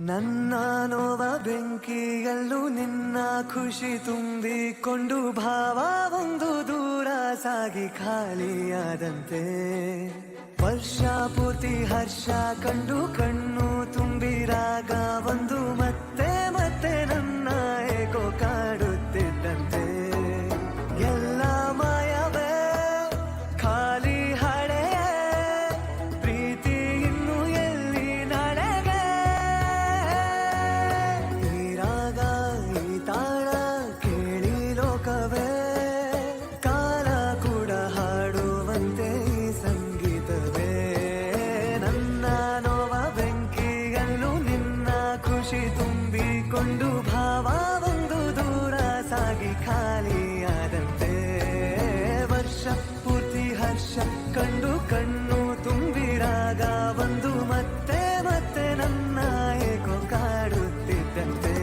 ನನ್ನ ನೋವ ಬೆಂಕಿಯಲ್ಲೂ ನಿನ್ನ ಖುಷಿ ತುಂಬಿಕೊಂಡು ಭಾವ ಒಂದು ದೂರ ಸಾಗಿ ಖಾಲಿಯಾದಂತೆ ವರ್ಷ ಪೂರ್ತಿ ಹರ್ಷ ಕಂಡು ಕಣ್ಣು ತುಂಬಿರಾಗ ಒಂದು ಮತ್ತೆ ಮತ್ತೆ ನನ್ನ ಏಕೋ ಕಾಡುತ್ತಿದ್ದಂತೆ ಎಲ್ಲ ಮಾಯವೇ ಖಾಲಿ ಹಳೆಯೇ ಪ್ರೀತಿ ಇನ್ನು ಎಲ್ಲಿ ನಡೆಗೆ ಈ ರಾಗ ಈ ತಾಳ ಕೇಳಿ ಲೋಕವೇ ಕಾಲ ಕೂಡ ಹಾಡುವಂತೆ ಈ ಸಂಗೀತವೇ ನನ್ನ ನೋವ ಬೆಂಕಿಯಲ್ಲೂ ನಿನ್ನ ಖುಷಿ ತುಂಬಿಕೊಂಡು ಭಾವ ಒಂದು ದೂರ ಸಾಗಿ ಖಾಲಿಯಾದಂತೆ ವರ್ಷ ಪೂರ್ತಿ ಹರ್ಷ ಕಂಡು ಕಣ್ಣು ತುಂಬಿರಾಗ ಒಂದು ಮತ್ತೆ ಮತ್ತೆ ನನ್ನ ಏಕೋ ಕಾಡುತ್ತಿದ್ದಂತೆ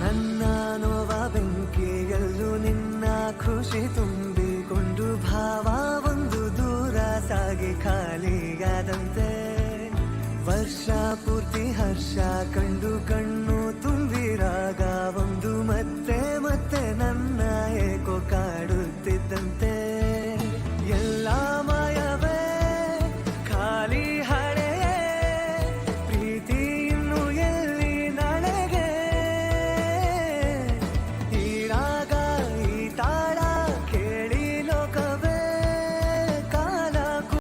ನನ್ನ ನೋವ ಬೆಂಕಿಯಲ್ಲೂ ನಿನ್ನ ಖುಷಿ ತುಂಬಿಕೊಂಡು ಭಾವ ಒಂದು ದೂರ ಸಾಗಿ ಖಾಲಿಯಾದಂತೆ ವರ್ಷ ಪೂರ್ತಿ ಹರ್ಷ ಕಂಡು ಕಣ್ಣು ತುಂಬಿರಾಗ ಒಂದು ಮತ್ತೆ ಮತ್ತೆ